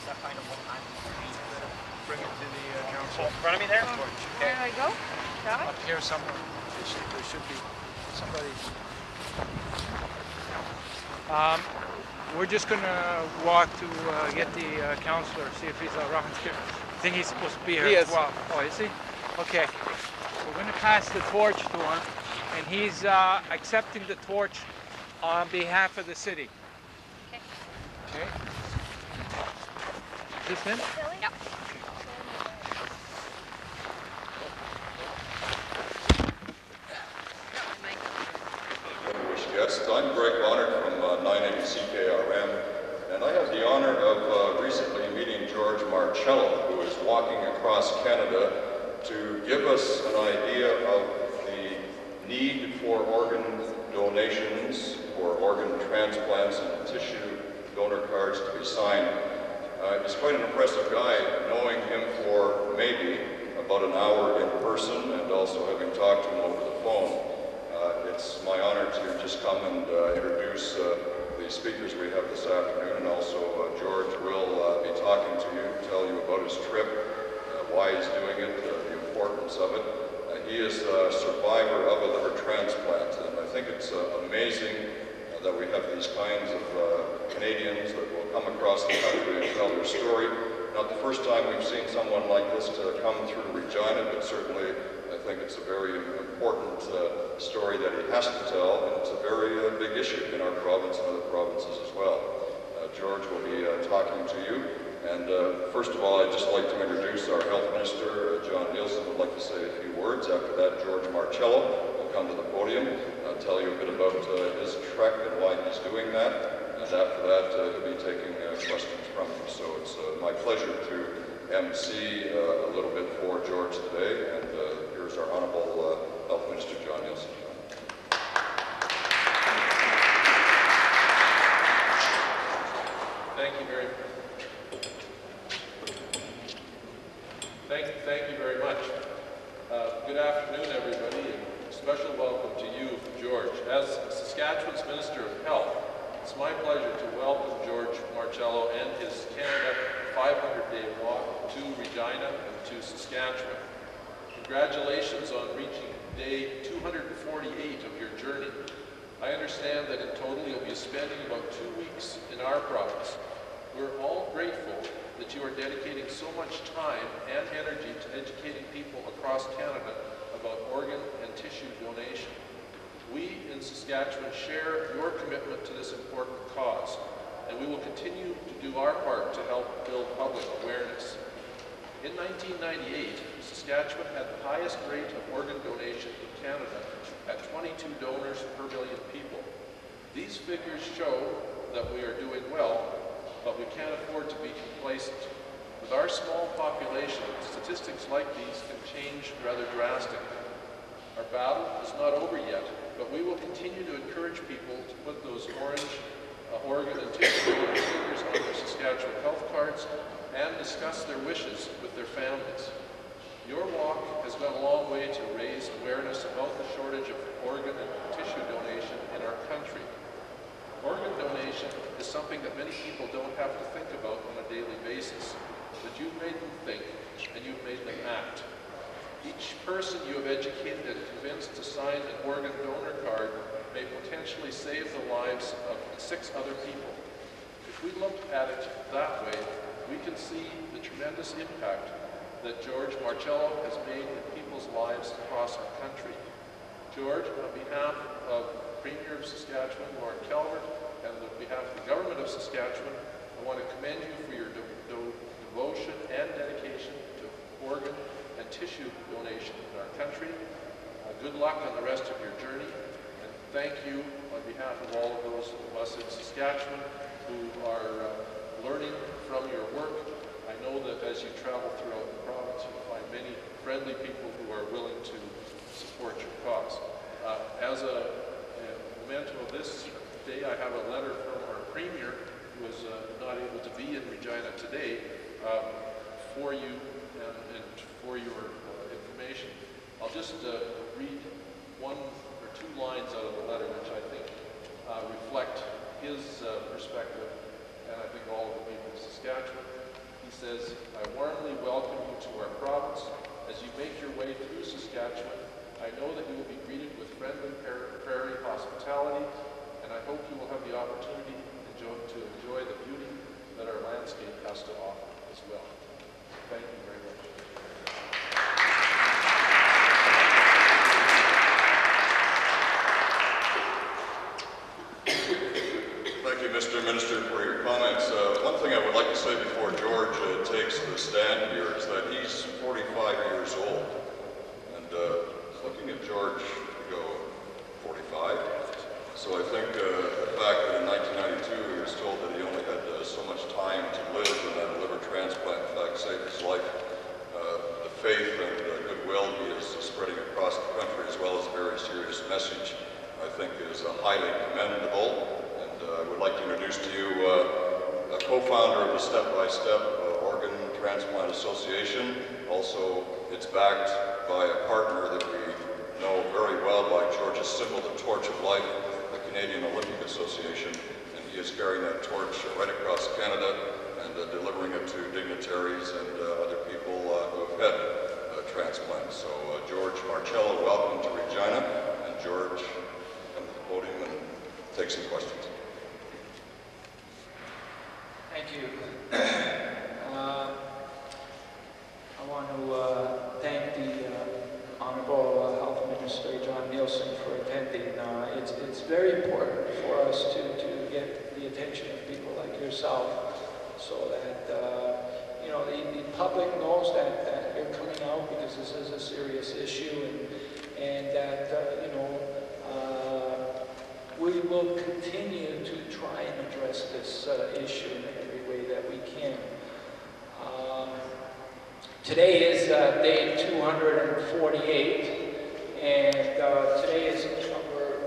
that kind of one hand. Bring it to the council. In front of me there? Where do I go? Shall I? Up here somewhere. There should be somebody. We're just going to walk to get the counselor, see if he's around here. I think he's supposed to be here as well. Oh, is he? Okay. We're going to pass the torch to him, and he's accepting the torch on behalf of the city. Okay. Okay. Is this him? Yep. Distinguished guests, I'm Greg Bonner from 980 CKRM, and I have the honor of recently meeting George Marcello, who is walking across Canada to give us an idea of the need for organ donations, for organ transplants and tissue donor cards to be signed. He's quite an impressive guy, knowing him for maybe about an hour in person and also having talked to him over the phone. It's my honor to just come and introduce the speakers we have this afternoon, and also George will be talking to you, tell you about his trip, why he's doing it, the importance of it. He is a survivor of a liver transplant, and I think it's amazing that we have these kinds of Canadians that will come across the country and tell their story. Not the first time we've seen someone like this to come through Regina, but certainly I think it's a very important story that he has to tell, and it's a very big issue in our province and other provinces as well. George will be talking to you, and first of all, I'd just like to introduce our Health Minister, John Nielsen, would like to say a few words. After that, George Marcello will come to the podium, tell you a bit about his trek and why he's doing that, and after that, he'll be taking questions from you. So it's my pleasure to MC a little bit for George today, and here's our Honourable Health Minister, John Nielsen. Thank you very much. Thank you very much. Good afternoon, everybody, and a special welcome to you, George. As Saskatchewan's Minister of Health, it's my pleasure to welcome George Marcello and his Canada 500-day walk to Regina and to Saskatchewan. Congratulations on reaching day 248 of your journey. I understand that in total you'll be spending about 2 weeks in our province. We're all grateful that you are dedicating so much time and energy to educating people across Canada about organ and tissue donation. We in Saskatchewan share your commitment to this important cause, and we will continue to do our part to help build public awareness. In 1998, Saskatchewan had the highest rate of organ donation in Canada at 22 donors per million people. These figures show that we are doing well, but we can't afford to be complacent. With our small population, statistics like these can change rather drastically. Our battle is not over yet, but we will continue to encourage people to put those orange organ and tissue stickers on their Saskatchewan health cards and discuss their wishes with their families. Your walk has gone a long way to raise awareness about the shortage of organ and tissue donation in our country. Organ donation is something that many people don't have to think about on a daily basis, but you've made them think and you've made them act. Each person you have educated and convinced to sign an organ donor card may potentially save the lives of 6 other people. If we look at it that way, we can see the tremendous impact that George Marcello has made in people's lives across our country. George, on behalf of Premier of Saskatchewan, Lauren Calvert, and on behalf of the Government of Saskatchewan, I want to commend you for your devotion and dedication to organ and tissue donation in our country. Good luck on the rest of your journey, and thank you on behalf of all of those of us in Saskatchewan who are learning from your work. I know that as you travel throughout the province, you'll find many friendly people who are willing to support your cause. As a memento of this day, I have a letter from our Premier, who is not able to be in Regina today, for you and for your information. I'll just read 1 or 2 lines out of the letter, which I think reflect his perspective, and I think all of the people of Saskatchewan. says, "I warmly welcome you to our province. As you make your way through Saskatchewan, I know that you will be greeted with friendly prairie hospitality, and I hope you will have the opportunity to enjoy the beauty that our landscape has to offer as well." Thank you very much. Thank you, Mr. Minister, for your comments. One thing I would like to say before George takes the stand here is that he's 45 years old. And looking at George, we go 45. So I think the fact that in 1992 he was told that he only had so much time to live and that a liver transplant in fact saved his life, the faith and goodwill he is spreading across the country, as well as a very serious message, I think is highly commendable. And I would like to introduce to you a co-founder of the Step by Step Organ Transplant Association. Also, it's backed by a partner that we know very well by George's symbol, the Torch of Life, the Canadian Olympic Association, and he is carrying that torch right across Canada and delivering it to dignitaries and other people who have had transplants. So George Marcello, welcome to Regina, and George, come to the podium and take some questions. Thank you. I want to thank the Honorable Health Minister John Nielsen for attending. It's very important for us to get the attention of people like yourself, so that the public knows that you're coming out, because this is a serious issue, and that we will continue to try and address this issue in every way that we can. Today is day 248, and today is, we're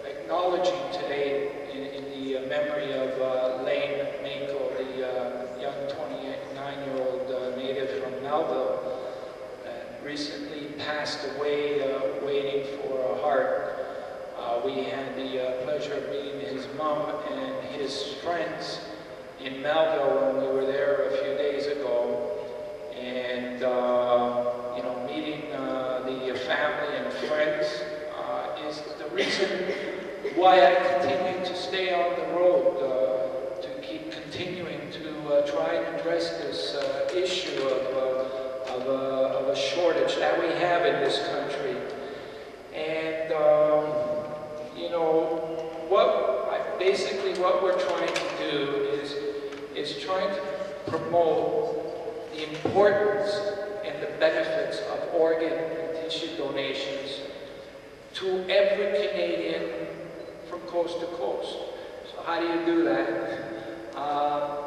acknowledging today in the memory of Lane Mako, the young 29-year-old native from Melville, that recently passed away waiting for a heart. We had the pleasure of meeting his mom and his friends in Melville when we were there a few days ago. And, meeting the family and friends is the reason why I continue to stay on the road, to keep continuing to try and address this issue of a shortage that we have in this country. And, basically what we're trying to do is trying to promote the importance and the benefits of organ and tissue donations to every Canadian from coast to coast. So how do you do that?